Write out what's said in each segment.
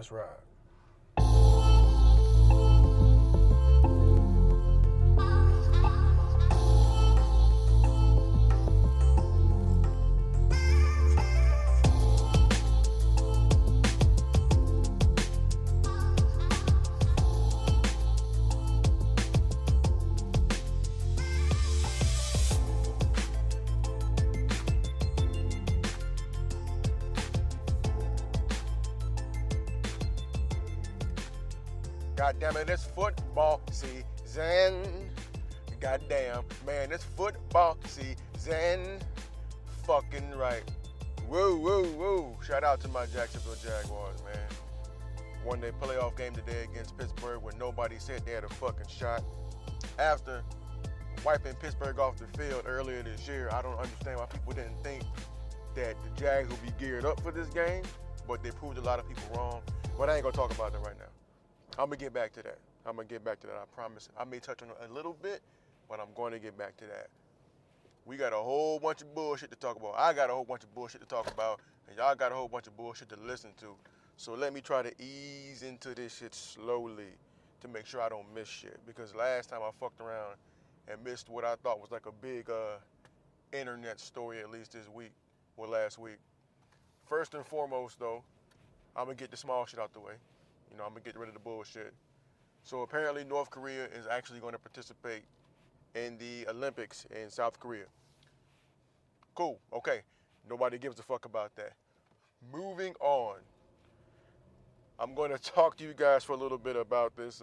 Let's ride. God damn it, it's football season. Goddamn, man, it's football season. Fucking right. Woo, woo, woo. Shout out to my Jacksonville Jaguars, man. Won their playoff game today against Pittsburgh when nobody said they had a fucking shot. After wiping Pittsburgh off the field earlier this year, I don't understand why people didn't think that the Jags would be geared up for this game, but they proved a lot of people wrong. But I ain't gonna talk about that right now. I'm gonna get back to that. I promise. I may touch on it a little bit, but I'm going to get back to that. We got a whole bunch of bullshit to talk about. I got a whole bunch of bullshit to talk about, and y'all got a whole bunch of bullshit to listen to. So let me try to ease into this shit slowly to make sure I don't miss shit. Because last time I fucked around and missed what I thought was like a big internet story, at least this week or last week. First and foremost, though, I'm gonna get the small shit out the way. You know, I'm gonna get rid of the bullshit. So apparently North Korea is actually going to participate in the Olympics in South Korea. Cool, okay. Nobody gives a fuck about that. Moving on. I'm going to talk to you guys for a little bit about this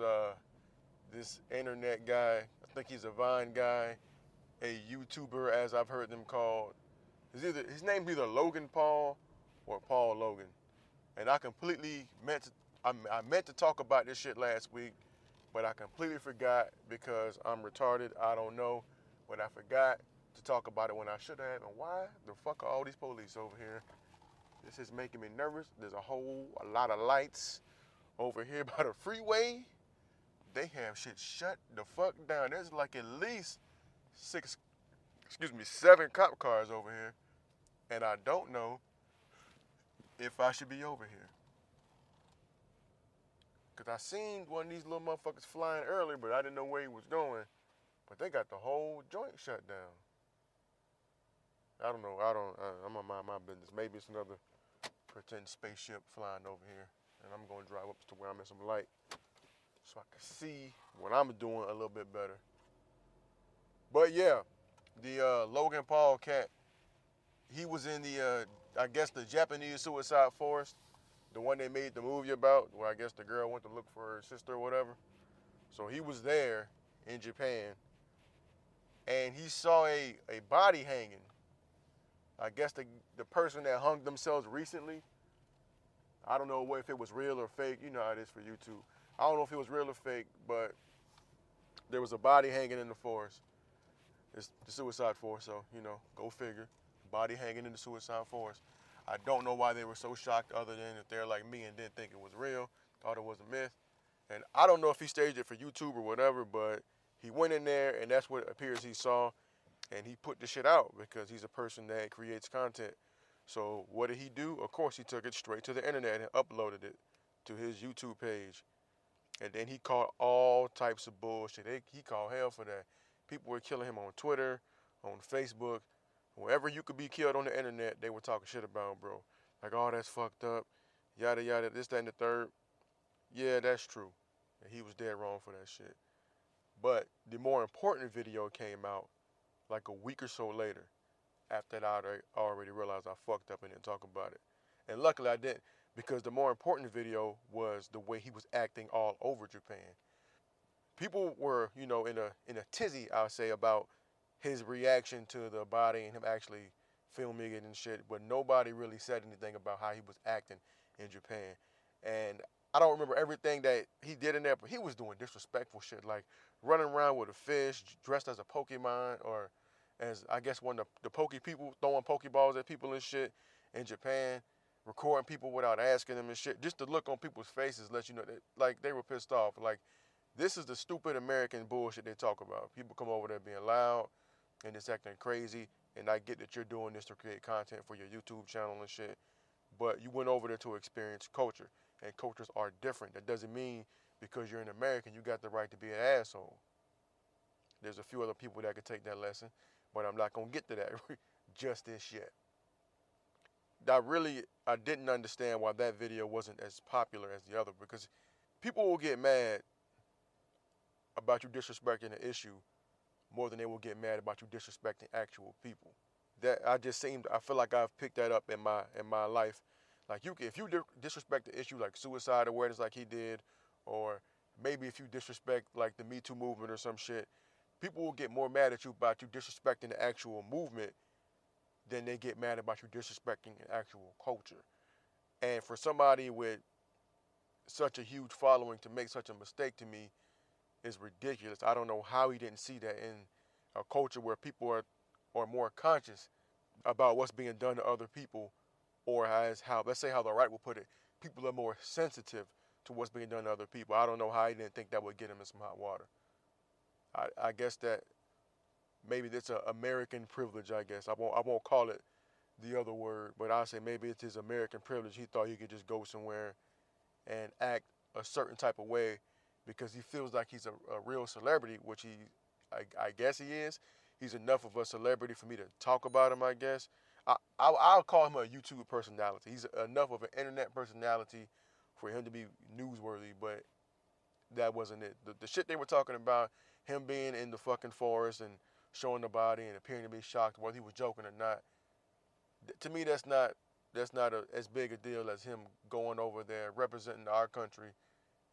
this internet guy. I think he's a Vine guy, a YouTuber as I've heard them called. His name's either Logan Paul or Paul Logan. And I completely I meant to talk about this shit last week, but I completely forgot because I'm retarded. I don't know, but I forgot to talk about it when I should have. And why the fuck are all these police over here? This is making me nervous. There's a lot of lights over here by the freeway. They have shit shut the fuck down. There's like at least 7 cop cars over here, and I don't know if I should be over here. Because I seen one of these little motherfuckers flying earlier, but I didn't know where he was going. But they got the whole joint shut down. I don't know. I'm gonna mind my business. Maybe it's another pretend spaceship flying over here. And I'm going to drive up to where I'm in some light so I can see what I'm doing a little bit better. But yeah, the Logan Paul cat, he was in the, I guess, the Japanese suicide forest. The one they made the movie about, where I guess the girl went to look for her sister or whatever. So he was there in Japan, and he saw a body hanging. I guess the person that hung themselves recently, I don't know if it was real or fake. You know how it is for YouTube. I don't know if it was real or fake, but there was a body hanging in the forest. It's the suicide forest, so, you know, go figure. Body hanging in the suicide forest. I don't know why they were so shocked, other than if they're like me and didn't think it was real, thought it was a myth. And I don't know if he staged it for YouTube or whatever, but he went in there and that's what it appears he saw, and he put the shit out because he's a person that creates content. So what did he do? Of course he took it straight to the internet and uploaded it to his YouTube page. And then he caught all types of bullshit. He called hell for that. People were killing him on Twitter, on Facebook. Wherever you could be killed on the internet, they were talking shit about, bro. Like, oh, that's fucked up, yada, yada, this, that, and the third. Yeah, that's true. And he was dead wrong for that shit. But the more important video came out like a week or so later, after that I already realized I fucked up and didn't talk about it. And luckily I didn't, because the more important video was the way he was acting all over Japan. People were, you know, in a tizzy, I'll say, about his reaction to the body and him actually filming it and shit, but nobody really said anything about how he was acting in Japan. And I don't remember everything that he did in there, but he was doing disrespectful shit, like running around with a fish, dressed as a Pokemon, or as, I guess, one of the Poke people, throwing Pokeballs at people and shit in Japan, recording people without asking them and shit. Just the look on people's faces lets you know that, like, they were pissed off. Like, this is the stupid American bullshit they talk about. People come over there being loud and just acting crazy, and I get that you're doing this to create content for your YouTube channel and shit, but you went over there to experience culture. and cultures are different. That doesn't mean because you're an American, you got the right to be an asshole. There's a few other people that could take that lesson, but I'm not going to get to that just this yet. I didn't understand why that video wasn't as popular as the other, because people will get mad about you disrespecting an issue more than they will get mad about you disrespecting actual people. I feel like I've picked that up in my life. Like if you disrespect the issue like suicide awareness like he did, or maybe if you disrespect like the Me Too movement or some shit, people will get more mad at you about you disrespecting the actual movement than they get mad about you disrespecting an actual culture. And for somebody with such a huge following to make such a mistake, to me, is ridiculous. I don't know how he didn't see that in a culture where people are more conscious about what's being done to other people, or let's say how the right will put it, people are more sensitive to what's being done to other people. I don't know how he didn't think that would get him in some hot water. I guess that maybe it's an American privilege, I guess. I won't call it the other word, but I'll say maybe it's his American privilege. He thought he could just go somewhere and act a certain type of way because he feels like he's a real celebrity, which I guess he is. He's enough of a celebrity for me to talk about him, I guess. I'll call him a YouTube personality. He's enough of an internet personality for him to be newsworthy, but that wasn't it. The shit they were talking about, him being in the fucking forest and showing the body and appearing to be shocked whether he was joking or not, to me that's not as big a deal as him going over there representing our country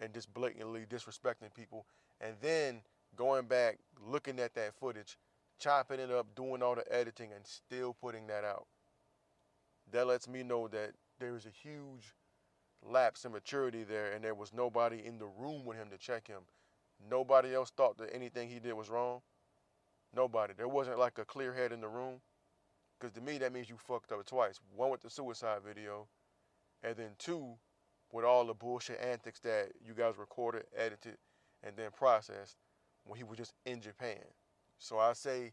and just blatantly disrespecting people, and then going back, looking at that footage, chopping it up, doing all the editing, and still putting that out. That lets me know that there is a huge lapse in maturity there, and there was nobody in the room with him to check him. Nobody else thought that anything he did was wrong. Nobody. There wasn't like a clear head in the room. Because to me, that means you fucked up twice. One, with the suicide video, and then two, with all the bullshit antics that you guys recorded, edited, and then processed when he was just in Japan. So I say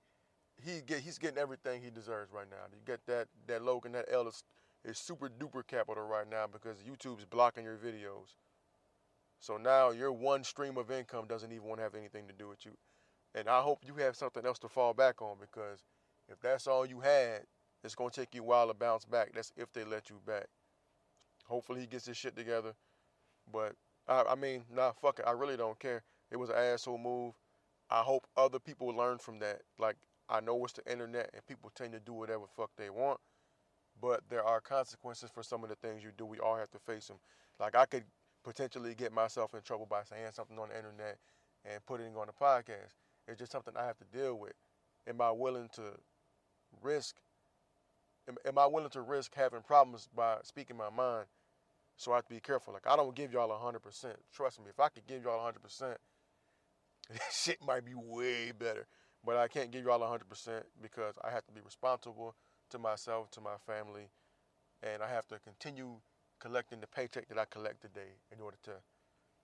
he's getting everything he deserves right now. You get that Logan, that L is super duper capital right now because YouTube's blocking your videos. So now your one stream of income doesn't even want to have anything to do with you. And I hope you have something else to fall back on, because if that's all you had, it's going to take you a while to bounce back. That's if they let you back. Hopefully he gets his shit together. But, fuck it. I really don't care. It was an asshole move. I hope other people learn from that. Like, I know it's the internet and people tend to do whatever fuck they want. But there are consequences for some of the things you do. We all have to face them. Like, I could potentially get myself in trouble by saying something on the internet and putting it on the podcast. It's just something I have to deal with. Am I willing to risk having problems by speaking my mind? So I have to be careful. Like, I don't give y'all 100%. Trust me, if I could give y'all 100%, shit might be way better. But I can't give y'all 100% because I have to be responsible to myself, to my family, and I have to continue collecting the paycheck that I collect today in order to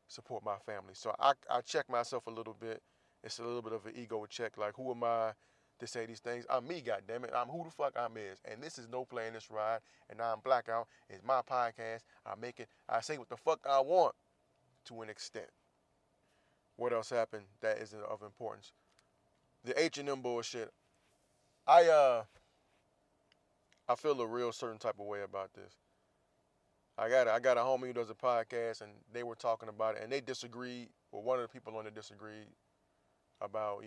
support my family. So I check myself a little bit. It's a little bit of an ego check. Like, who am I to say these things? I'm me, goddammit. I'm who the fuck I'm is. And this is no playing this ride. And I'm Blackout. It's my podcast. I say what the fuck I want to an extent. What else happened that is of importance? The H&M bullshit. I feel a real certain type of way about this. I got a homie who does a podcast, and they were talking about it, and they disagreed. Well, one of the people on it disagreed about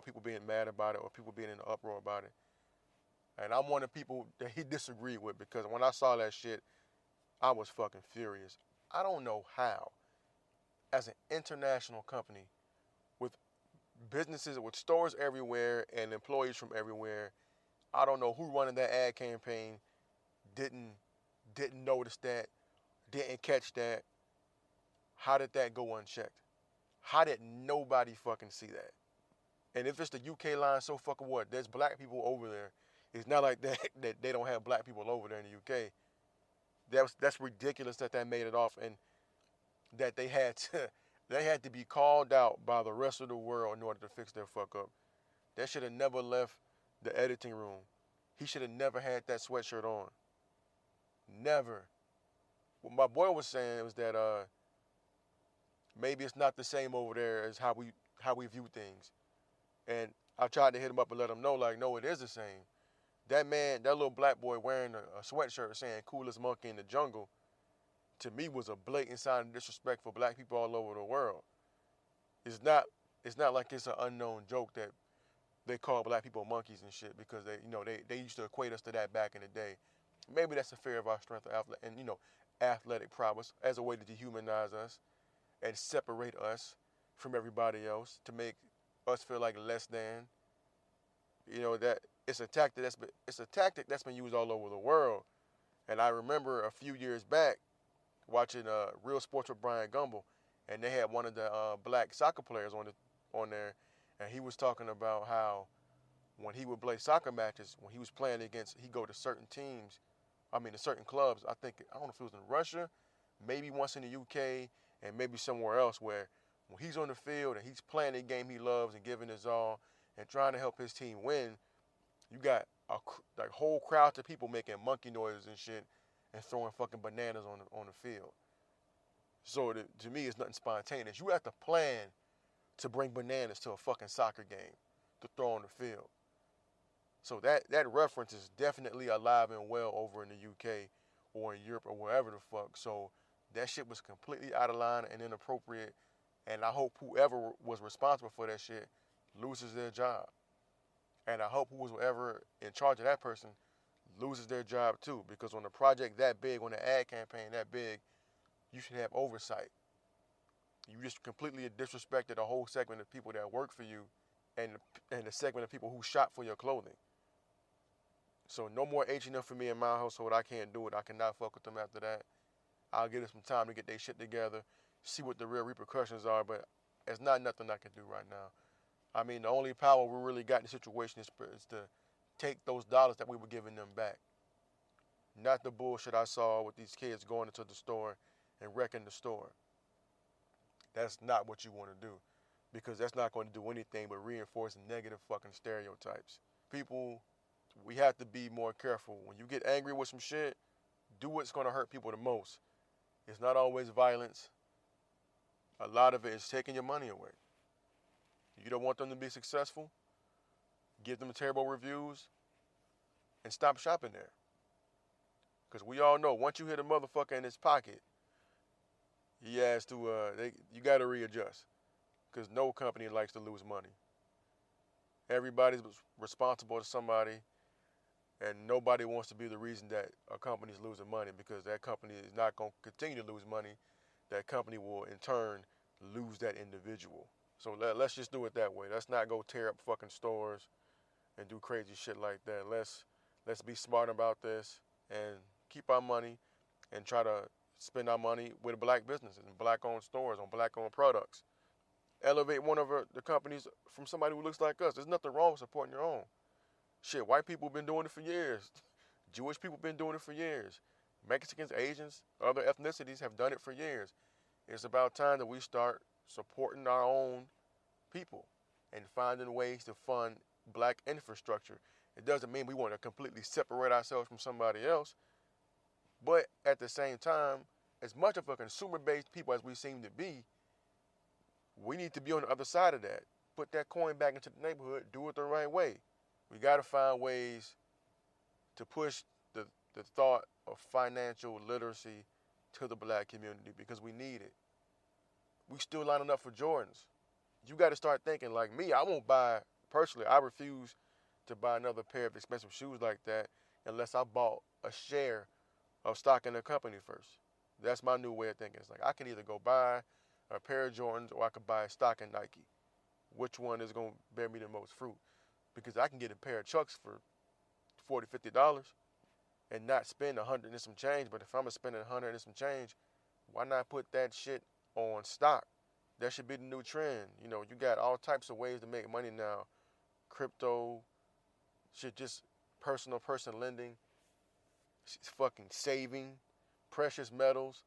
people being mad about it or people being in an uproar about it. And I'm one of the people that he disagreed with, because when I saw that shit, I was fucking furious. I don't know how, as an international company with businesses, with stores everywhere and employees from everywhere, I don't know who running that ad campaign didn't notice that, didn't catch that. How did that go unchecked? How did nobody fucking see that? And if it's the UK line, so fucking what? There's black people over there. It's not like that they don't have black people over there in the UK. That's ridiculous that made it off, and that they had to be called out by the rest of the world in order to fix their fuck up. That should have never left the editing room. He should have never had that sweatshirt on. Never. what my boy was saying was that maybe it's not the same over there as how we view things. And I tried to hit him up and let him know, like, no, it is the same. That man, that little black boy wearing a sweatshirt saying "coolest monkey in the jungle," to me was a blatant sign of disrespect for black people all over the world. It's not like it's an unknown joke that they call black people monkeys and shit because they used to equate us to that back in the day. Maybe that's a fear of our strength and athletic prowess as a way to dehumanize us and separate us from everybody else to make us feel like less than. That it's a tactic that's been used all over the world. And I remember a few years back watching Real Sports with Brian Gumbel, and they had one of the black soccer players on there, and he was talking about how when he would play soccer matches, when he was playing against, he'd go to certain teams, to certain clubs. I don't know if it was in Russia, maybe once in the UK, and maybe somewhere else, where when he's on the field and he's playing the game he loves and giving his all and trying to help his team win, you got whole crowds of people making monkey noises and shit and throwing fucking bananas on the field. So to me, it's nothing spontaneous. You have to plan to bring bananas to a fucking soccer game to throw on the field. So that reference is definitely alive and well over in the UK or in Europe or wherever the fuck. So that shit was completely out of line and inappropriate. And I hope whoever was responsible for that shit loses their job. And I hope whoever in charge of that person loses their job too. Because on a project that big, on an ad campaign that big, you should have oversight. You just completely disrespected a whole segment of people that work for you and the segment of people who shop for your clothing. So no more H&M for me in my household. I can't do it. I cannot fuck with them after that. I'll give them some time to get their shit together, see what the real repercussions are, but it's not nothing I can do right now. The only power we really got in the situation is to take those dollars that we were giving them back. Not the bullshit I saw with these kids going into the store and wrecking the store. That's not what you want to do, because that's not going to do anything but reinforce negative fucking stereotypes. People, we have to be more careful. When you get angry with some shit, do what's going to hurt people the most. It's not always violence. A lot of it is taking your money away. You don't want them to be successful? Give them terrible reviews and stop shopping there. Because we all know, once you hit a motherfucker in his pocket, he has to, you got to readjust. Because no company likes to lose money. Everybody's responsible to somebody, and nobody wants to be the reason that a company's losing money, because that company is not going to continue to lose money. That company will, in turn, lose that individual. So let's just do it that way. Let's not go tear up fucking stores and do crazy shit like that. Let's be smart about this and keep our money and try to spend our money with black businesses and black-owned stores on black-owned products. Elevate one of the companies from somebody who looks like us. There's nothing wrong with supporting your own. Shit, white people have been doing it for years. Jewish people have been doing it for years. Mexicans, Asians, other ethnicities have done it for years. It's about time that we start supporting our own people and finding ways to fund black infrastructure. It doesn't mean we want to completely separate ourselves from somebody else, but at the same time, as much of a consumer-based people as we seem to be, we need to be on the other side of that. Put that coin back into the neighborhood, do it the right way. We got to find ways to push the thought of financial literacy to the black community, because we need it. We still lining up for Jordans. You got to start thinking like me. I won't buy, personally, I refuse to buy another pair of expensive shoes like that unless I bought a share of stock in the company first. That's my new way of thinking. It's like I can either go buy a pair of Jordans or I could buy stock in Nike. Which one is going to bear me the most fruit? Because I can get a pair of Chucks for $40, $50 and not spend $100 and some change. But if I'm spending $100 and some change, why not put that shit on stock? That should be the new trend. You got all types of ways to make money now. Crypto, shit, just person lending, fucking saving, precious metals,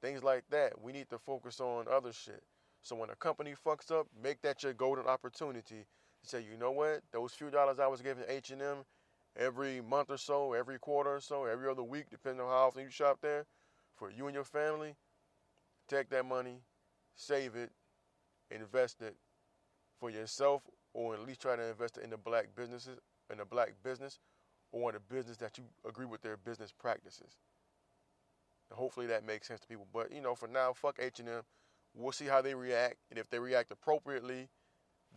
things like that. We need to focus on other shit. So when a company fucks up, make that your golden opportunity to say, you know what, those few dollars I was giving H&M every month or so, every quarter or so, every other week, depending on how often you shop there, for you and your family, take that money, save it, invest it for yourself, or at least try to invest it in the black businesses, in a black business, or in a business that you agree with their business practices. And hopefully that makes sense to people. But, you know, for now, fuck H&M. We'll see how they react. And if they react appropriately,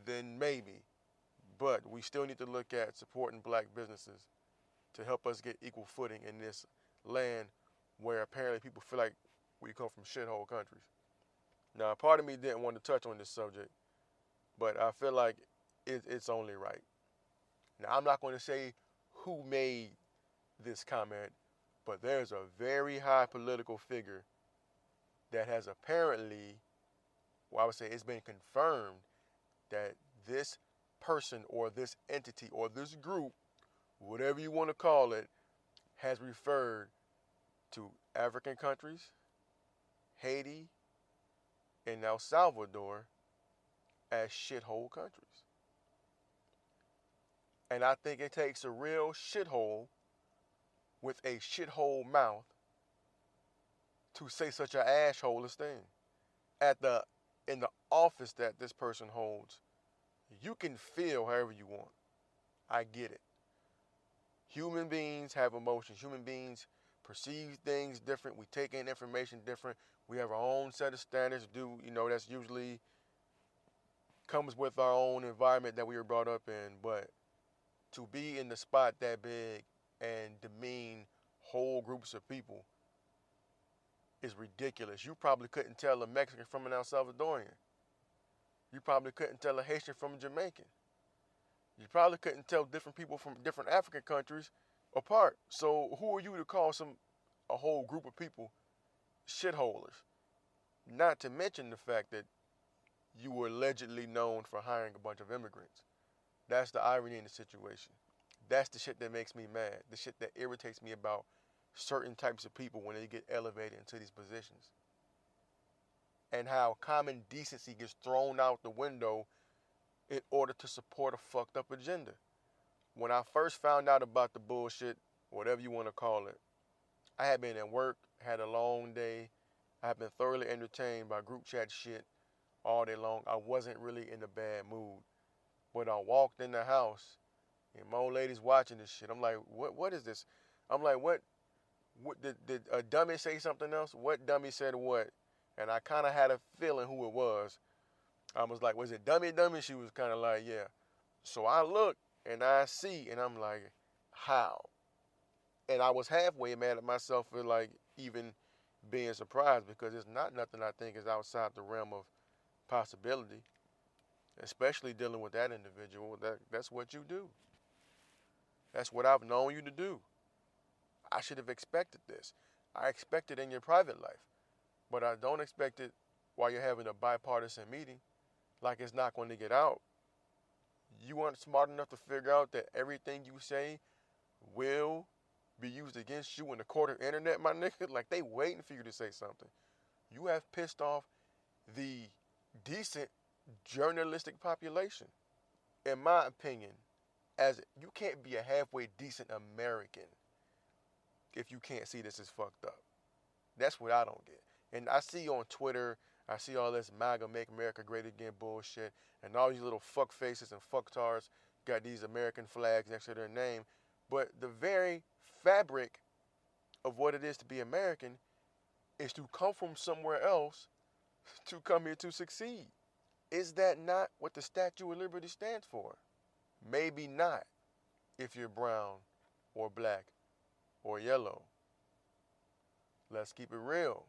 then maybe. But we still need to look at supporting black businesses to help us get equal footing in this land where apparently people feel like we come from shithole countries. Now, part of me didn't want to touch on this subject, but I feel like it's only right. Now, I'm not going to say who made this comment, but there's a very high political figure that has apparently, well, I would say it's been confirmed that this person or this entity or this group, whatever you want to call it, has referred to African countries, Haiti, and El Salvador as shithole countries. And I think it takes a real shithole with a shithole mouth to say such an assholeless thing. In the office that this person holds, you can feel however you want. I get it. Human beings have emotions. Human beings perceive things different. We take in information different. We have our own set of standards. That's usually comes with our own environment that we were brought up in. But to be in the spot that big and demean whole groups of people is ridiculous. You probably couldn't tell a Mexican from an El Salvadorian. You probably couldn't tell a Haitian from a Jamaican. You probably couldn't tell different people from different African countries apart. So who are you to call a whole group of people shitholers? Not to mention the fact that you were allegedly known for hiring a bunch of immigrants. That's the irony in the situation. That's the shit that makes me mad. The shit that irritates me about certain types of people when they get elevated into these positions. And how common decency gets thrown out the window in order to support a fucked up agenda. When I first found out about the bullshit, whatever you want to call it, I had been at work, had a long day. I had been thoroughly entertained by group chat shit all day long. I wasn't really in a bad mood. But I walked in the house and my old lady's watching this shit. I'm like, what is this? I'm like, what did a dummy say something else? What dummy said what? And I kind of had a feeling who it was. I was like, was it dummy? She was kind of like, yeah. So I look and I see and I'm like, how? And I was halfway mad at myself for like even being surprised because it's not nothing I think is outside the realm of possibility. Especially dealing with that individual. That's what you do. That's what I've known you to do. I should have expected this. I expect it in your private life. But I don't expect it while you're having a bipartisan meeting. Like it's not going to get out. You aren't smart enough to figure out that everything you say will be used against you in the court of internet, my nigga. Like they waiting for you to say something. You have pissed off the decent journalistic population. In my opinion, you can't be a halfway decent American if you can't see this is fucked up. That's what I don't get. And I see on Twitter, I see all this MAGA, Make America Great Again bullshit, and all these little fuck faces and fucktards got these American flags next to their name. But the very fabric of what it is to be American is to come from somewhere else to come here to succeed. Is that not what the Statue of Liberty stands for? Maybe not if you're brown or black or yellow. Let's keep it real.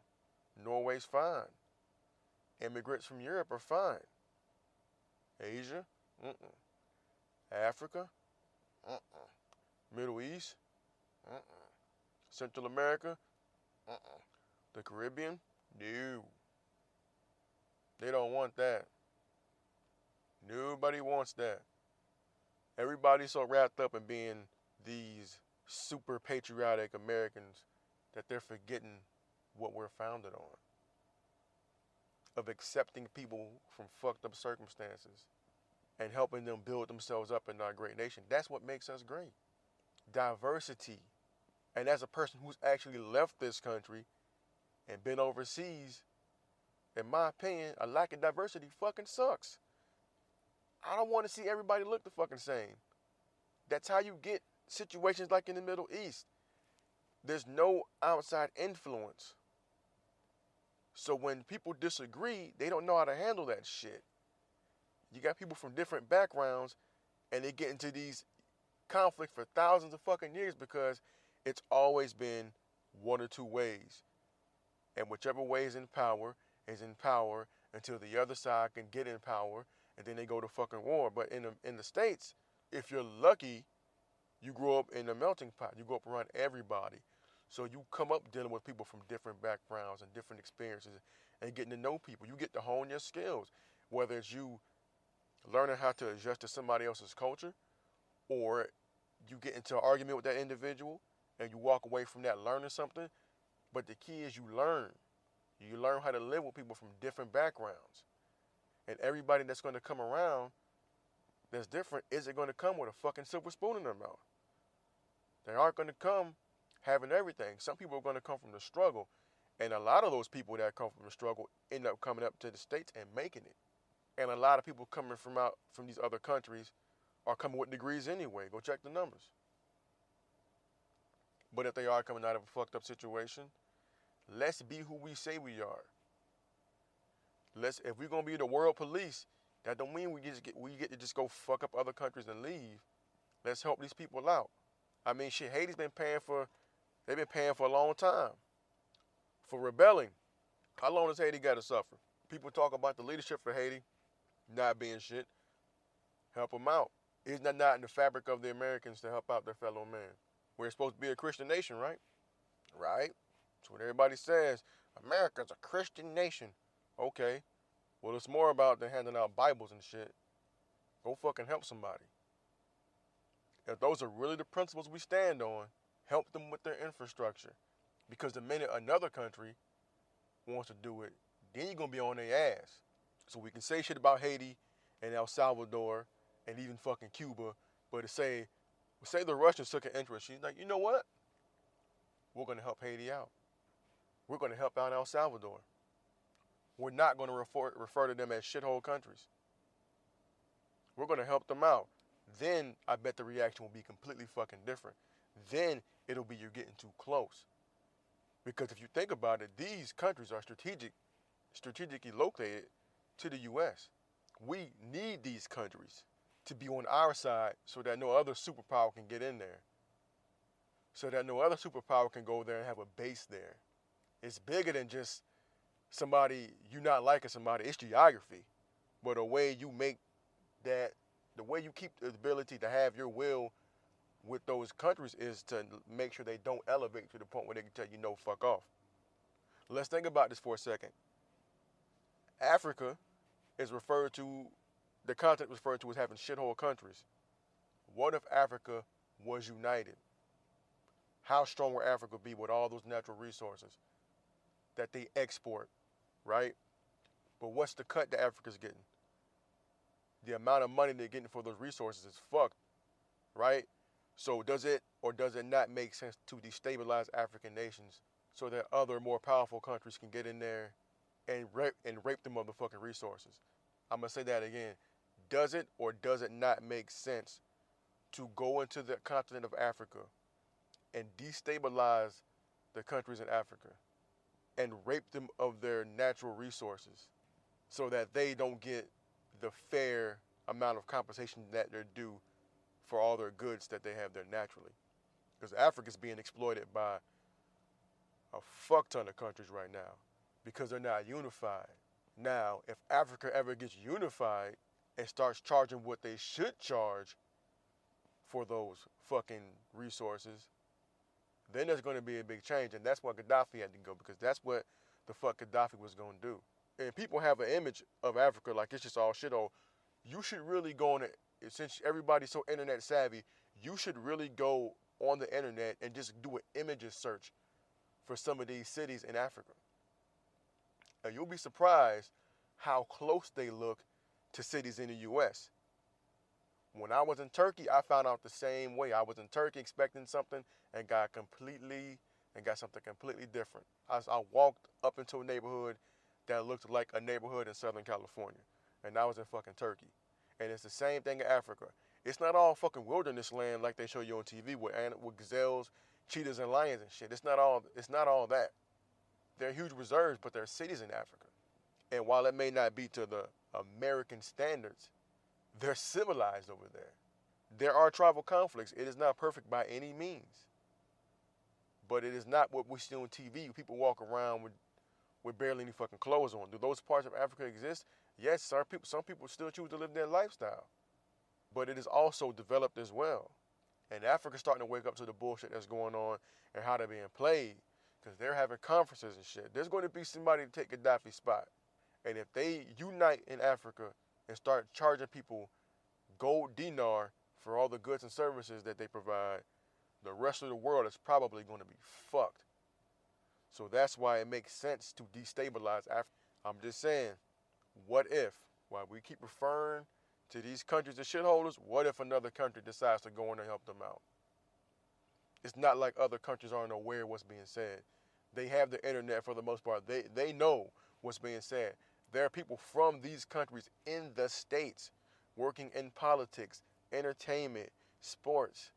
Norway's fine. Immigrants from Europe are fine. Asia? Africa? Middle East? Central America? The Caribbean? No. They don't want that. Nobody wants that. Everybody's so wrapped up in being these super patriotic Americans that they're forgetting what we're founded on. Of accepting people from fucked up circumstances and helping them build themselves up in our great nation. That's what makes us great. Diversity. And as a person who's actually left this country and been overseas, in my opinion, a lack of diversity fucking sucks. I don't want to see everybody look the fucking same. That's how you get situations like in the Middle East. There's no outside influence. So when people disagree, they don't know how to handle that shit. You got people from different backgrounds, and they get into these conflicts for thousands of fucking years because it's always been one or two ways. And whichever way is in power until the other side can get in power, and then they go to fucking war. But in the States, if you're lucky, you grow up in a melting pot. You grow up around everybody. So you come up dealing with people from different backgrounds and different experiences and getting to know people. You get to hone your skills, whether it's you learning how to adjust to somebody else's culture, or you get into an argument with that individual and you walk away from that learning something. But the key is you learn. You learn how to live with people from different backgrounds. And everybody that's going to come around that's different isn't going to come with a fucking silver spoon in their mouth. They aren't going to come having everything. Some people are going to come from the struggle. And a lot of those people that come from the struggle end up coming up to the States and making it. And a lot of people coming from these other countries are coming with degrees anyway. Go check the numbers. But if they are coming out of a fucked up situation, let's be who we say we are. If we're gonna be the world police, that don't mean we get to just go fuck up other countries and leave. Let's help these people out. I mean, shit, Haiti's been paying for a long time for rebelling. How long has Haiti got to suffer? People talk about the leadership for Haiti not being shit. Help them out. Isn't that not in the fabric of the Americans to help out their fellow man? We're supposed to be a Christian nation, right? Right? That's what everybody says. America's a Christian nation. Okay. Well, it's more about than handing out Bibles and shit. Go fucking help somebody. If those are really the principles we stand on, help them with their infrastructure. Because the minute another country wants to do it, then you're going to be on their ass. So we can say shit about Haiti and El Salvador and even fucking Cuba, but to say the Russians took an interest, she's like, you know what? We're going to help Haiti out. We're going to help out El Salvador. We're not going to refer to them as shithole countries. We're going to help them out. Then I bet the reaction will be completely fucking different. Then it'll be you're getting too close. Because if you think about it, these countries are strategically located to the U.S. We need these countries to be on our side so that no other superpower can get in there. So that no other superpower can go there and have a base there. It's bigger than just somebody you not liking somebody. It's geography. But the way you make that, the way you keep the ability to have your will with those countries is to make sure they don't elevate to the point where they can tell you no, fuck off. Let's think about this for a second. Africa is referred to, the continent referred to as having shithole countries. What if Africa was united? How strong would Africa be with all those natural resources that they export, right? But what's the cut that Africa's getting? The amount of money they're getting for those resources is fucked, right? So does it or does it not make sense to destabilize African nations so that other more powerful countries can get in there and rape the motherfucking resources? I'm going to say that again. Does it or does it not make sense to go into the continent of Africa and destabilize the countries in Africa and rape them of their natural resources so that they don't get the fair amount of compensation that they're due for all their goods that they have there naturally? Because Africa's being exploited by a fuck ton of countries right now because they're not unified. Now, if Africa ever gets unified and starts charging what they should charge for those fucking resources, then there's going to be a big change. And that's why Gaddafi had to go, because that's what the fuck Gaddafi was going to do. And people have an image of Africa like it's just all shithole. You should really go on it, since everybody's so internet savvy, you should really go on the internet and just do an images search for some of these cities in Africa. And you'll be surprised how close they look to cities in the U.S. When I was in Turkey, I found out the same way. I was in Turkey expecting something and got completely and got something completely different. I walked up into a neighborhood that looked like a neighborhood in Southern California, and I was in fucking Turkey. And it's the same thing in Africa. It's not all fucking wilderness land like they show you on TV with gazelles, cheetahs, and lions and shit. It's not all that. There are huge reserves, but there are cities in Africa. And while it may not be to the American standards, they're civilized over there. There are tribal conflicts. It is not perfect by any means. But it is not what we see on TV. People walk around with barely any fucking clothes on. Do those parts of Africa exist? Yes, some people still choose to live their lifestyle. But it is also developed as well. And Africa's starting to wake up to the bullshit that's going on and how they're being played. Because they're having conferences and shit. There's going to be somebody to take Gaddafi's spot. And if they unite in Africa and start charging people gold dinar for all the goods and services that they provide, the rest of the world is probably going to be fucked. So that's why it makes sense to destabilize Africa. I'm just saying, what if, while we keep referring to these countries as shitholders, what if another country decides to go in and help them out? It's not like other countries aren't aware of what's being said. They have the internet for the most part. They know what's being said. There are people from these countries in the States working in politics, entertainment, sports,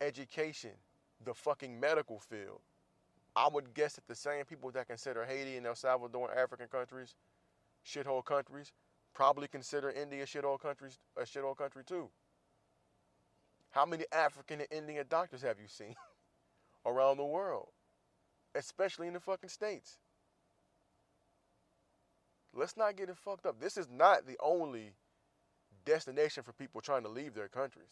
education, the fucking medical field. I would guess that the same people that consider Haiti and El Salvador and African countries shithole countries probably consider India a shithole country too. How many African and Indian doctors have you seen around the world? Especially in the fucking States. Let's not get it fucked up. This is not the only destination for people trying to leave their countries.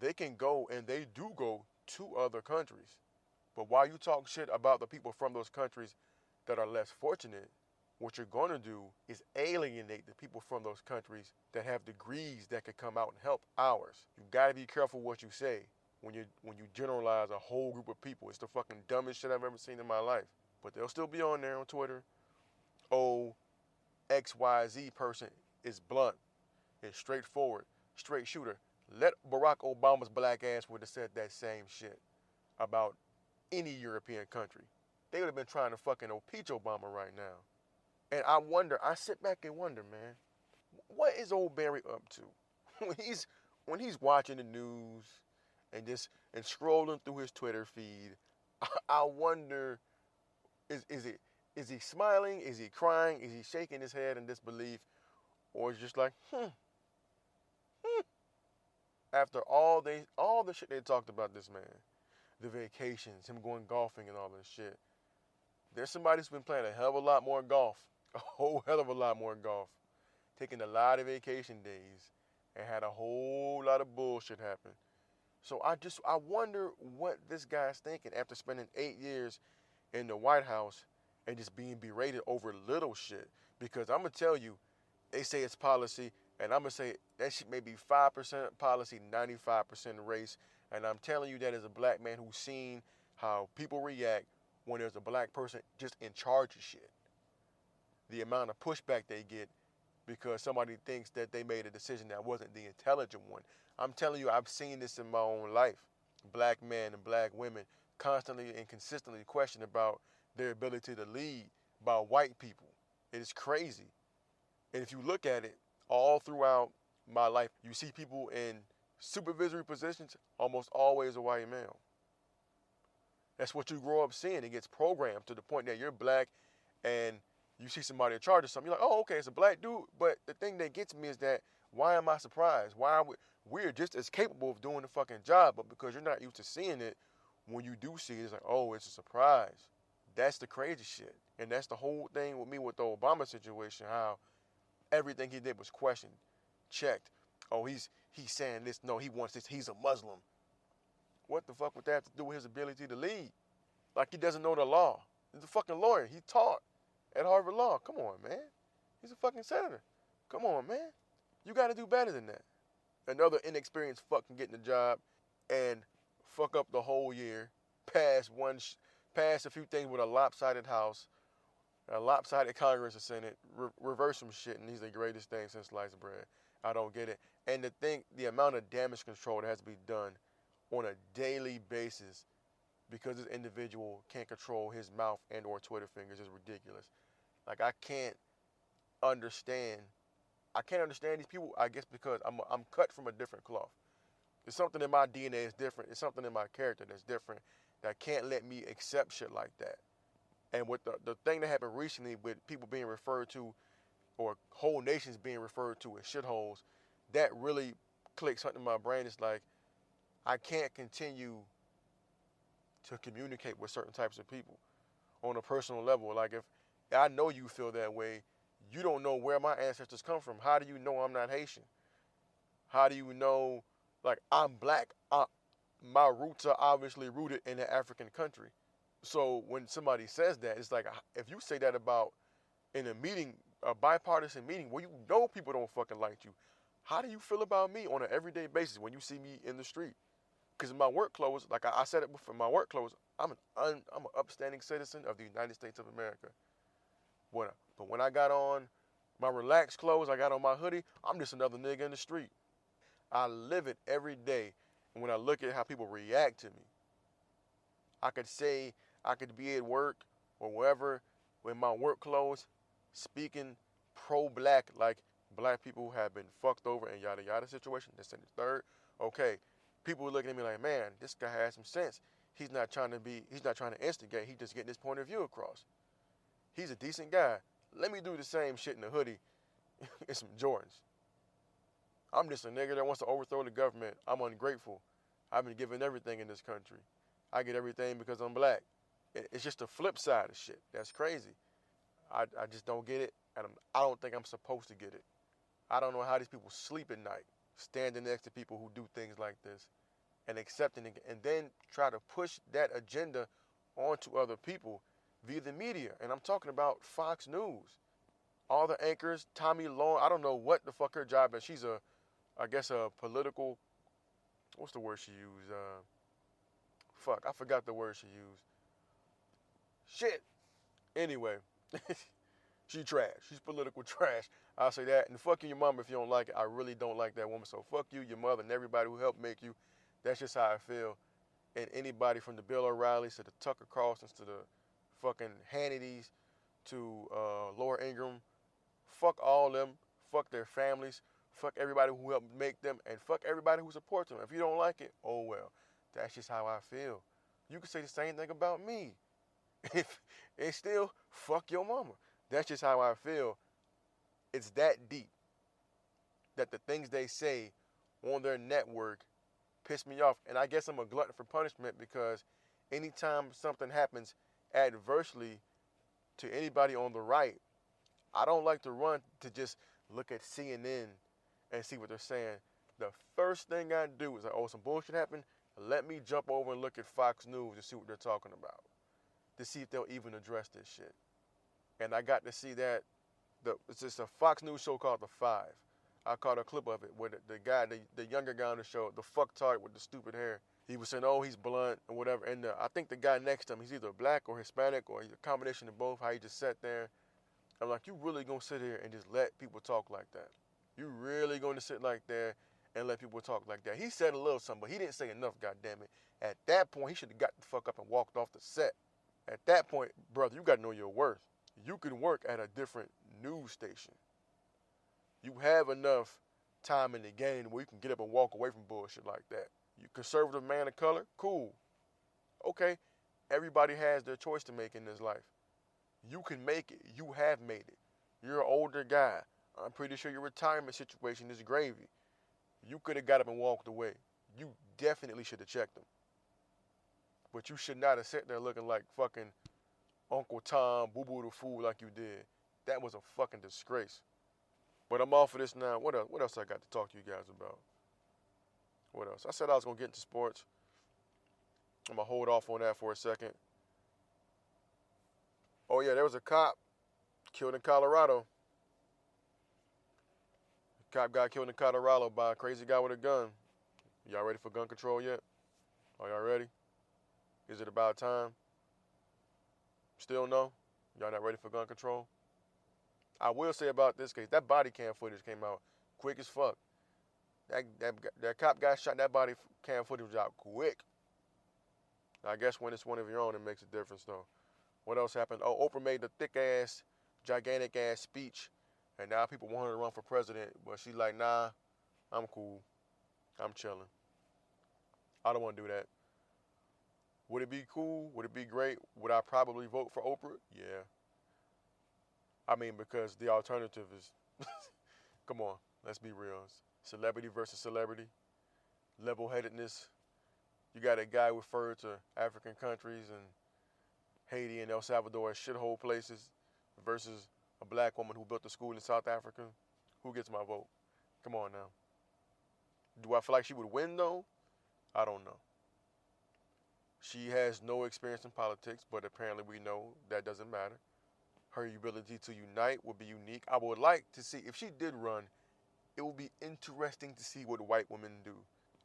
They can go, and they do go, to other countries. But while you talk shit about the people from those countries that are less fortunate, what you're going to do is alienate the people from those countries that have degrees that could come out and help ours. You got to be careful what you say when you generalize a whole group of people. It's the fucking dumbest shit I've ever seen in my life. But they'll still be on there on Twitter. Oh, XYZ person is blunt and straightforward, straight shooter. Let Barack Obama's black ass would have said that same shit about any European country. They would have been trying to fucking impeach Obama right now. And I sit back and wonder, man, what is old Barry up to? when he's watching the news and scrolling through his Twitter feed, I wonder, is he smiling? Is he crying? Is he shaking his head in disbelief? Or is he just like, After all the shit they talked about this man, the vacations, him going golfing and all this shit, there's somebody who's been playing a hell of a lot more golf, a whole hell of a lot more golf, taking a lot of vacation days, and had a whole lot of bullshit happen. So I wonder what this guy's thinking after spending 8 years in the White House and just being berated over little shit. Because I'm going to tell you, they say it's policy, and I'm going to say that shit may be 5% policy, 95% race. And I'm telling you that as a black man who's seen how people react when there's a black person just in charge of shit. The amount of pushback they get because somebody thinks that they made a decision that wasn't the intelligent one. I'm telling you, I've seen this in my own life. Black men and black women constantly and consistently question about their ability to lead by white people. It is crazy. And if you look at it all throughout my life, you see people in supervisory positions, almost always a white male. That's what you grow up seeing. It gets programmed to the point that you're black and you see somebody in charge of something. You're like, oh, okay, it's a black dude. But the thing that gets me is that, why am I surprised? Why are we're just as capable of doing the fucking job, but because you're not used to seeing it, when you do see it, it's like, oh, it's a surprise. That's the crazy shit. And that's the whole thing with me with the Obama situation, how everything he did was questioned, checked. Oh, he's saying this. No, he wants this. He's a Muslim. What the fuck would that have to do with his ability to lead? Like he doesn't know the law. He's a fucking lawyer. He taught at Harvard Law. Come on, man. He's a fucking senator. Come on, man. You got to do better than that. Another inexperienced fuck can get in the job and fuck up the whole year, pass a few things with a lopsided House, a lopsided Congress and Senate, reverse some shit, and he's the greatest thing since sliced bread. I don't get it. And the amount of damage control that has to be done on a daily basis because this individual can't control his mouth and or Twitter fingers is ridiculous. Like I can't understand. I can't understand these people. I guess because I'm cut from a different cloth. There's something in my DNA that's different. There's something in my character that's different that can't let me accept shit like that. And with the thing that happened recently with people being referred to, or whole nations being referred to as shitholes, that really clicks something in my brain. It's like I can't continue to communicate with certain types of people on a personal level. Like if I know you feel that way, you don't know where my ancestors come from. How do you know I'm not Haitian? How do you know, like, I'm black? My roots are obviously rooted in an African country. So when somebody says that, it's like if you say that about in a meeting, a bipartisan meeting where you know people don't fucking like you, how do you feel about me on an everyday basis when you see me in the street? Because in my work clothes, like I said it before, in my work clothes, I'm an upstanding citizen of the United States of America. But when I got on my relaxed clothes, I got on my hoodie, I'm just another nigga in the street. I live it every day. And when I look at how people react to me, I could be at work or wherever with my work clothes speaking pro-black, like black people have been fucked over and yada yada situation. This and the third. Okay. People looking at me like, man, this guy has some sense. He's not trying to instigate. He's just getting his point of view across. He's a decent guy. Let me do the same shit in a hoodie and some Jordans. I'm just a nigga that wants to overthrow the government. I'm ungrateful. I've been given everything in this country. I get everything because I'm black. It's just the flip side of shit. That's crazy. I just don't get it, and I don't think I'm supposed to get it. I don't know how these people sleep at night, standing next to people who do things like this and accepting it, and then try to push that agenda onto other people via the media. And I'm talking about Fox News. All the anchors, Tommy Long, I don't know what the fuck her job is. She's I guess a political, what's the word she used? I forgot the word she used. Shit. Anyway, she trash. She's political trash. I'll say that. And fuck you, your mom, if you don't like it. I really don't like that woman. So fuck you, your mother, and everybody who helped make you. That's just how I feel. And anybody from the Bill O'Reillys to the Tucker Carlsons to the fucking Hannitys to Laura Ingraham, fuck all them. Fuck their families. Fuck everybody who helped make them. And fuck everybody who supports them. If you don't like it, oh well. That's just how I feel. You can say the same thing about me. And still, fuck your mama. That's just how I feel. It's that deep that the things they say on their network piss me off. And I guess I'm a glutton for punishment because anytime something happens adversely to anybody on the right, I don't like to run to just look at CNN and see what they're saying. The first thing I do is like, oh, some bullshit happened. Let me jump over and look at Fox News and see what they're talking about, to see if they'll even address this shit. And I got to see that. It's just a Fox News show called The Five. I caught a clip of it where the guy, the younger guy on the show, the fucktard with the stupid hair, he was saying, oh, he's blunt or whatever. And I think the guy next to him, he's either black or Hispanic or he's a combination of both, how he just sat there. I'm like, you really gonna sit here and just let people talk like that? You really gonna sit like there and let people talk like that? He said a little something, but he didn't say enough, goddammit. At that point, he should have got the fuck up and walked off the set. At that point, brother, you gotta know your worth. You can work at a different news station. You have enough time in the game where you can get up and walk away from bullshit like that. You conservative man of color, cool. Okay, everybody has their choice to make in this life. You can make it. You have made it. You're an older guy. I'm pretty sure your retirement situation is gravy. You could have got up and walked away. You definitely should have checked them. But you should not have sat there looking like fucking Uncle Tom, Boo-Boo the Fool like you did. That was a fucking disgrace. But I'm off of this now. What else I got to talk to you guys about? What else? I said I was going to get into sports. I'm going to hold off on that for a second. Oh, yeah, there was a cop killed in Colorado. A cop got killed in Colorado by a crazy guy with a gun. Y'all ready for gun control yet? Are y'all ready? Is it about time? Still no? Y'all not ready for gun control? I will say about this case, that body cam footage came out quick as fuck. That cop got shot, that body cam footage was out quick. I guess when it's one of your own, it makes a difference, though. What else happened? Oh, Oprah made the thick-ass, gigantic-ass speech, and now people want her to run for president, but she's like, nah, I'm cool. I'm chilling. I don't want to do that. Would it be cool? Would it be great? Would I probably vote for Oprah? Yeah. I mean, because the alternative is, come on, let's be real. Celebrity versus celebrity. Level-headedness. You got a guy who referred to African countries and Haiti and El Salvador as shithole places versus a black woman who built a school in South Africa. Who gets my vote? Come on now. Do I feel like she would win, though? I don't know. She has no experience in politics, but apparently we know that doesn't matter. Her ability to unite would be unique. I would like to see, if she did run, it would be interesting to see what white women do,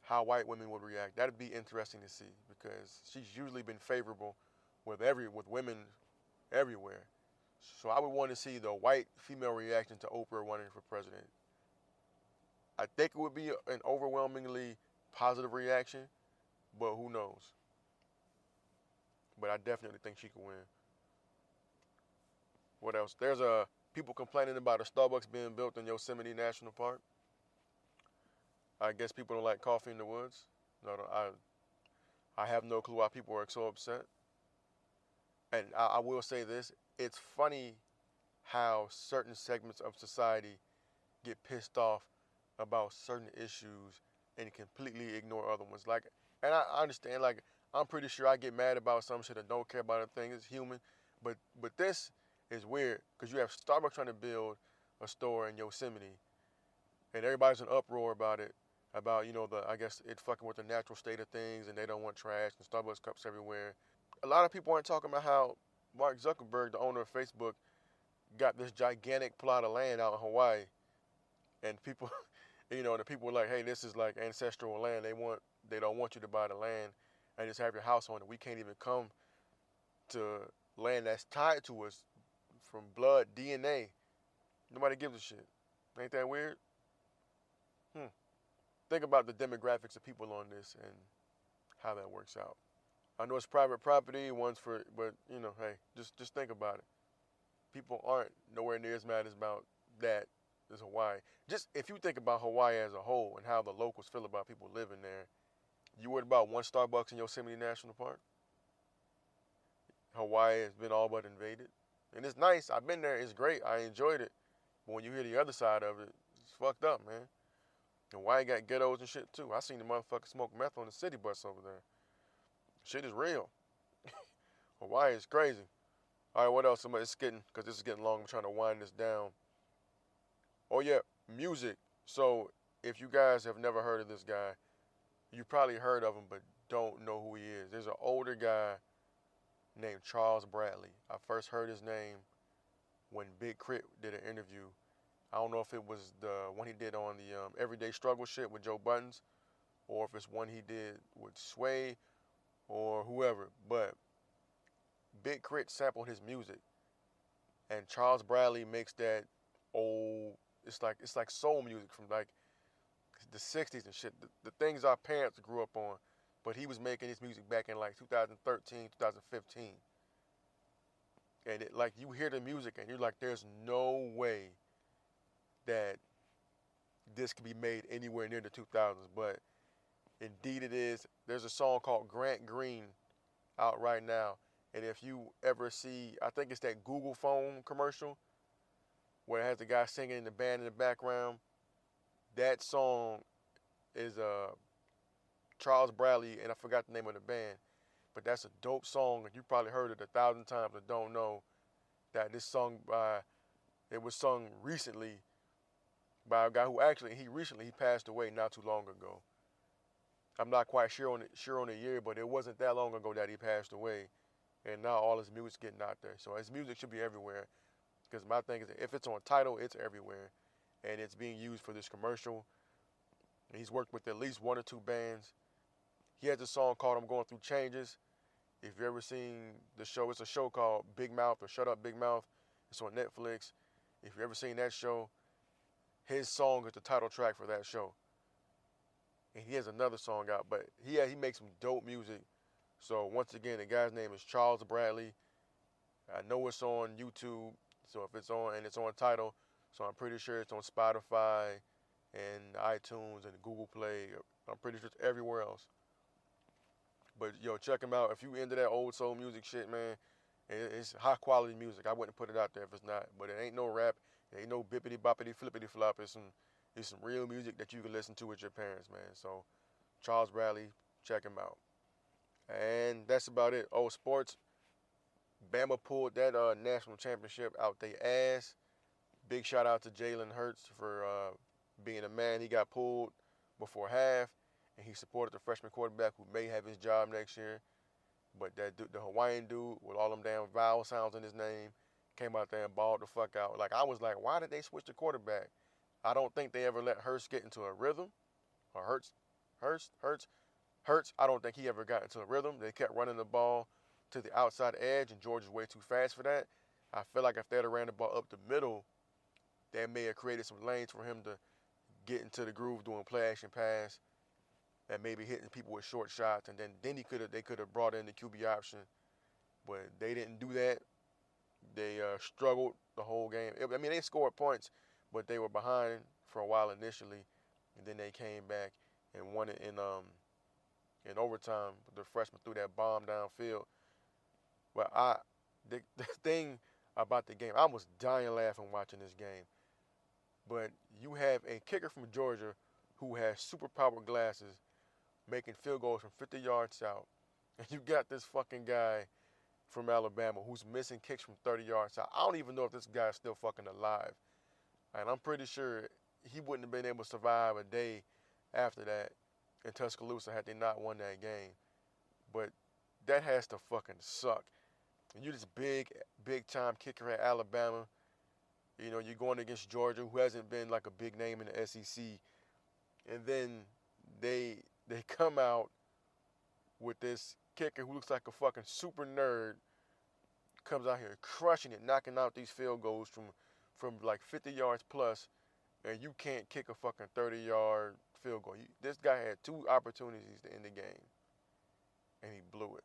how white women would react. That would be interesting to see because she's usually been favorable with women everywhere. So I would want to see the white female reaction to Oprah running for president. I think it would be an overwhelmingly positive reaction, but who knows? But I definitely think she could win. What else? There's people complaining about a Starbucks being built in Yosemite National Park. I guess people don't like coffee in the woods. No, I have no clue why people are so upset. And I will say this, it's funny how certain segments of society get pissed off about certain issues and completely ignore other ones. Like, and I understand, like, I'm pretty sure I get mad about some shit and don't care about a thing. It's human. But this is weird because you have Starbucks trying to build a store in Yosemite and everybody's in uproar about it, about, I guess it fucking with the natural state of things and they don't want trash and Starbucks cups everywhere. A lot of people aren't talking about how Mark Zuckerberg, the owner of Facebook, got this gigantic plot of land out in Hawaii. And people, the people were like, hey, this is like ancestral land. They don't want you to buy the land and just have your house on it. We can't even come to land that's tied to us from blood, DNA. Nobody gives a shit. Ain't that weird? Think about the demographics of people on this and how that works out. I know it's private property, but hey, just think about it. People aren't nowhere near as mad about that as Hawaii. Just if you think about Hawaii as a whole and how the locals feel about people living there, you worried about one Starbucks in Yosemite National Park? Hawaii has been all but invaded. And it's nice. I've been there. It's great. I enjoyed it. But when you hear the other side of it, it's fucked up, man. Hawaii got ghettos and shit, too. I seen the motherfucker smoke meth on the city bus over there. Shit is real. Hawaii is crazy. All right, what else? Because this is getting long. I'm trying to wind this down. Oh, yeah, music. So if you guys have never heard of this guy, you probably heard of him, but don't know who he is. There's an older guy named Charles Bradley. I first heard his name when Big Crit did an interview. I don't know if it was the one he did on the Everyday Struggle shit with Joe Buttons, or if it's one he did with Sway or whoever. But Big Crit sampled his music, and Charles Bradley makes that old. It's like soul music from like the 60s and shit. The things our parents grew up on. But he was making his music back in like 2013, 2015. And it, like, you hear the music and you're like, there's no way that this could be made anywhere near the 2000s. But indeed it is. There's a song called Grant Green out right now. And if you ever see, I think it's that Google phone commercial where it has the guy singing in the band in the background. That song is Charles Bradley, and I forgot the name of the band, but that's a dope song, and you probably heard it 1,000 times and don't know that this song it was sung recently by a guy who he passed away not too long ago. I'm not quite sure on the year, but it wasn't that long ago that he passed away, and now all his music's getting out there. So his music should be everywhere, because my thing is if it's on Tidal, it's everywhere, and it's being used for this commercial. And he's worked with at least one or two bands. He has a song called I'm Going Through Changes. If you've ever seen the show, it's a show called Big Mouth or Shut Up Big Mouth. It's on Netflix. If you've ever seen that show, his song is the title track for that show. And he has another song out, but he makes some dope music. So once again, the guy's name is Charles Bradley. I know it's on YouTube, so if it's on and it's on Tidal, so I'm pretty sure it's on Spotify and iTunes and Google Play. I'm pretty sure it's everywhere else. But yo, check him out. If you into that old soul music shit, man, it's high quality music. I wouldn't put it out there if it's not. But it ain't no rap. It ain't no bippity boppity flippity flop. It's some real music that you can listen to with your parents, man. So Charles Bradley, check him out. And that's about it. Oh, sports. Bama pulled that national championship out their ass. Big shout out to Jalen Hurts for being a man. He got pulled before half, and he supported the freshman quarterback who may have his job next year. But that dude, the Hawaiian dude with all them damn vowel sounds in his name, came out there and balled the fuck out. Like, I was like, why did they switch the quarterback? I don't think they ever let Hurts get into a rhythm. Or Hurts, I don't think he ever got into a rhythm. They kept running the ball to the outside edge, and Georgia's way too fast for that. I feel like if they'd have ran the ball up the middle, they may have created some lanes for him to get into the groove doing play action pass and maybe hitting people with short shots, and then they could have brought in the QB option, but they didn't do that. They struggled the whole game. I mean, they scored points, but they were behind for a while initially, and then they came back and won it in overtime. The freshman threw that bomb downfield. But the thing about the game, I was dying laughing watching this game. But you have a kicker from Georgia who has superpower glasses making field goals from 50 yards out. And you got this fucking guy from Alabama who's missing kicks from 30 yards out. I don't even know if this guy's still fucking alive. And I'm pretty sure he wouldn't have been able to survive a day after that in Tuscaloosa had they not won that game. But that has to fucking suck. And you're this big time kicker at Alabama. You know, you're going against Georgia, who hasn't been like a big name in the SEC. And then they come out with this kicker who looks like a fucking super nerd, comes out here crushing it, knocking out these field goals from like 50 yards plus, and you can't kick a fucking 30-yard field goal. This guy had 2 opportunities to end the game, and he blew it.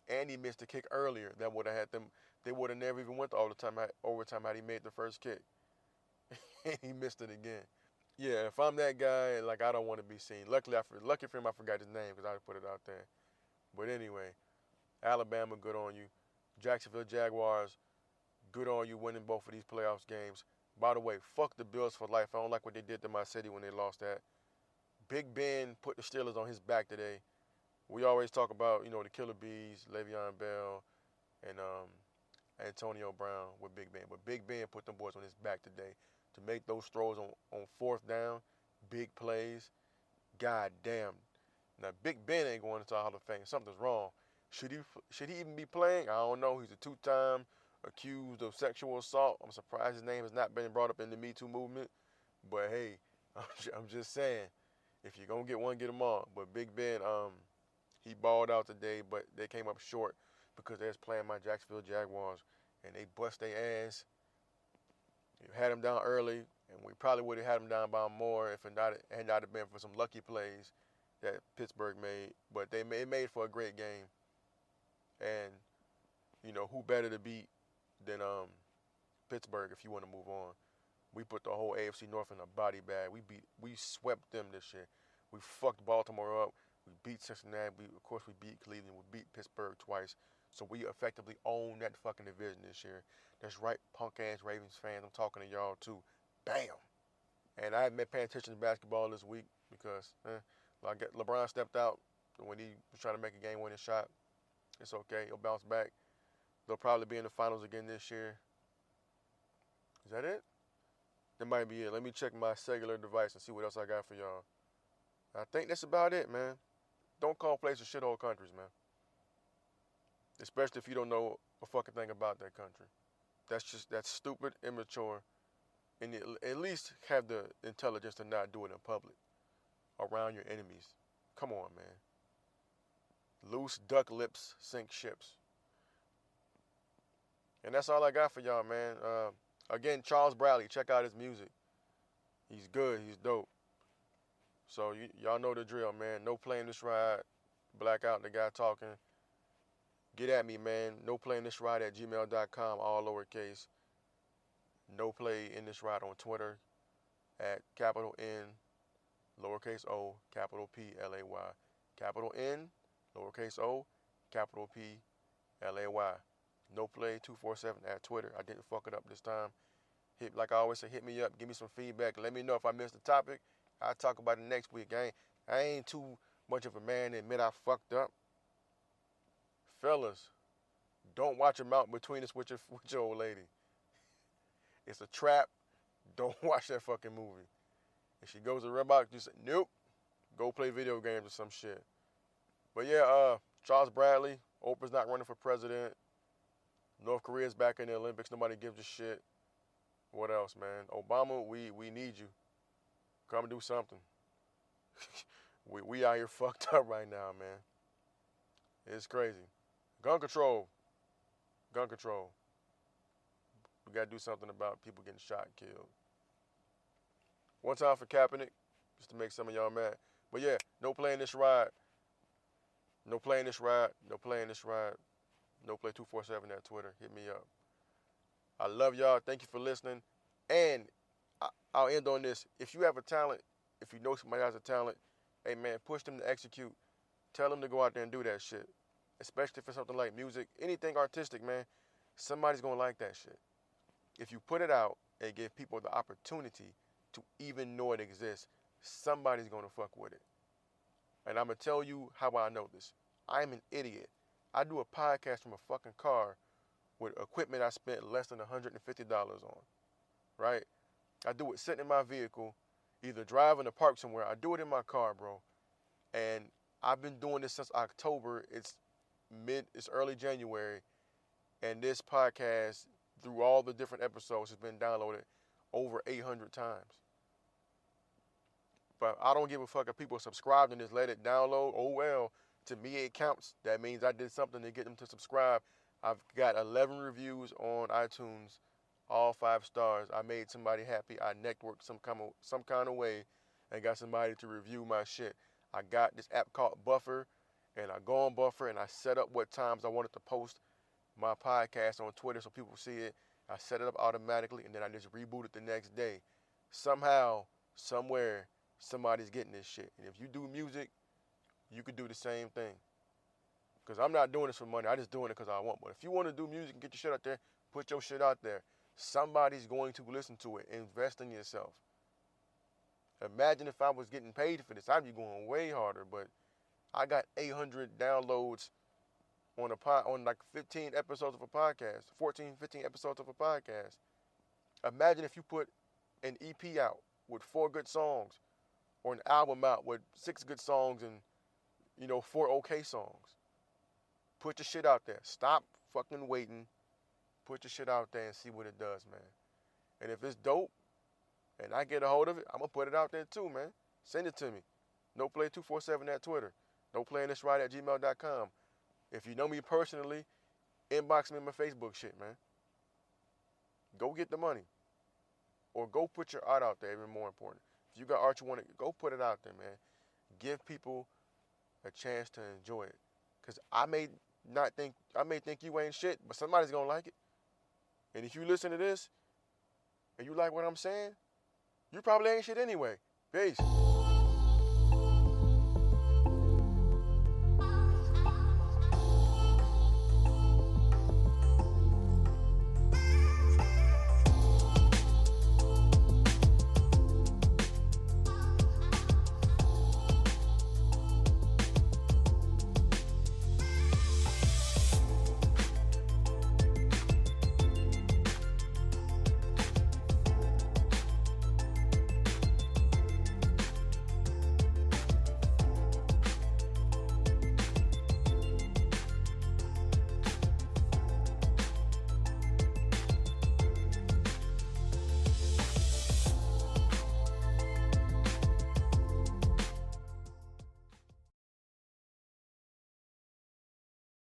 And he missed a kick earlier that would have had them. They would have never even went to overtime had he made the first kick. And he missed it again. Yeah, if I'm that guy, like, I don't want to be seen. Lucky for him, I forgot his name because I put it out there. But anyway, Alabama, good on you. Jacksonville Jaguars, good on you winning both of these playoffs games. By the way, fuck the Bills for life. I don't like what they did to my city when they lost that. Big Ben put the Steelers on his back today. We always talk about, the Killer Bees, Le'Veon Bell, and Antonio Brown with Big Ben. But Big Ben put them boys on his back today to make those throws on 4th down, big plays. God damn. Now, Big Ben ain't going into the Hall of Fame. Something's wrong. Should he even be playing? I don't know. He's a 2-time accused of sexual assault. I'm surprised his name has not been brought up in the Me Too movement. But, hey, I'm just saying, if you're going to get one, get them all. But Big Ben, he balled out today, but they came up short because they was playing my Jacksonville Jaguars, and they bust their ass. You had them down early, and we probably would have had them down by more if it had not been for some lucky plays that Pittsburgh made. But it made for a great game. And, who better to beat than Pittsburgh if you want to move on. We put the whole AFC North in a body bag. We swept them this year. We fucked Baltimore up. We beat Cincinnati. Of course, we beat Cleveland. We beat Pittsburgh twice. So we effectively own that fucking division this year. That's right, punk-ass Ravens fans. I'm talking to y'all, too. Bam! And I haven't been paying attention to basketball this week because LeBron stepped out when he was trying to make a game-winning shot. It's okay. He'll bounce back. They'll probably be in the finals again this year. Is that it? That might be it. Let me check my cellular device and see what else I got for y'all. I think that's about it, man. Don't call places shithole countries, man. Especially if you don't know a fucking thing about that country. That's stupid, immature, and at least have the intelligence to not do it in public around your enemies. Come on, man. Loose duck lips sink ships. And that's all I got for y'all, man. Again, Charles Bradley, check out his music. He's good. He's dope. So y'all know the drill, man. No playing this ride. black out the guy talking, get at me, man. NoPlayInThisRide@gmail.com, all lowercase. No Play in This Ride on Twitter at capital N, lowercase o, capital P, L-A-Y. Capital N, lowercase o, capital P, L-A-Y. No Play 247 at Twitter. I didn't fuck it up this time. Like I always say, hit me up, give me some feedback. Let me know if I missed the topic. I'll talk about it next week. I ain't too much of a man to admit I fucked up. Fellas, don't watch a Mountain Between Us with your old lady. It's a trap. Don't watch that fucking movie. If she goes to rub out, you say, nope. Go play video games or some shit. But yeah, Charles Bradley, Oprah's not running for president. North Korea's back in the Olympics. Nobody gives a shit. What else, man? Obama, we need you. Come do something. we out here fucked up right now, man. It's crazy. Gun control. Gun control. We got to do something about people getting shot and killed. One time for Kaepernick, just to make some of y'all mad. But yeah, no playing this ride. No playing this ride. No playing this ride. No play 247 at Twitter. Hit me up. I love y'all. Thank you for listening. And I'll end on this. If you have a talent, if you know somebody has a talent, hey man, push them to execute. Tell them to go out there and do that shit. Especially for something like music, anything artistic, man. Somebody's gonna like that shit. If you put it out and give people the opportunity to even know it exists, somebody's gonna fuck with it. And I'm gonna tell you how I know this. I'm an idiot. I do a podcast from a fucking car with equipment I spent less than $150 on, right? I do it sitting in my vehicle, either driving or park somewhere. I do it in my car, bro. And I've been doing this since October. It's early January. And this podcast, through all the different episodes, has been downloaded over 800 times. But I don't give a fuck if people subscribe and just let it download. Oh, well, to me it counts. That means I did something to get them to subscribe. I've got 11 reviews on iTunes, all 5 stars. I made somebody happy. I networked some kind of way and got somebody to review my shit. I got this app called Buffer, and I go on Buffer and I set up what times I wanted to post my podcast on Twitter so people see it. I set it up automatically, and then I just reboot it the next day. Somehow, somewhere, somebody's getting this shit. And if you do music, you could do the same thing. Because I'm not doing this for money. I'm just doing it because I want. But if you want to do music and get your shit out there, put your shit out there. Somebody's going to listen to it. Invest in yourself. Imagine if I was getting paid for this. I'd be going way harder. But I got 800 downloads on like 15 episodes of a podcast. 14, 15 episodes of a podcast. Imagine if you put an EP out with 4 good songs, or an album out with 6 good songs and 4 okay songs. Put your shit out there. Stop fucking waiting. Put your shit out there and see what it does, man. And if it's dope and I get a hold of it, I'm going to put it out there too, man. Send it to me. NoPlay247 at Twitter. NoPlayInThisRide@gmail.com. If you know me personally, inbox me in my Facebook shit, man. Go get the money. Or go put your art out there, even more important. If you got art you want to, go put it out there, man. Give people a chance to enjoy it. Because I may think you ain't shit, but somebody's going to like it. And if you listen to this and you like what I'm saying, you probably ain't shit anyway. Peace.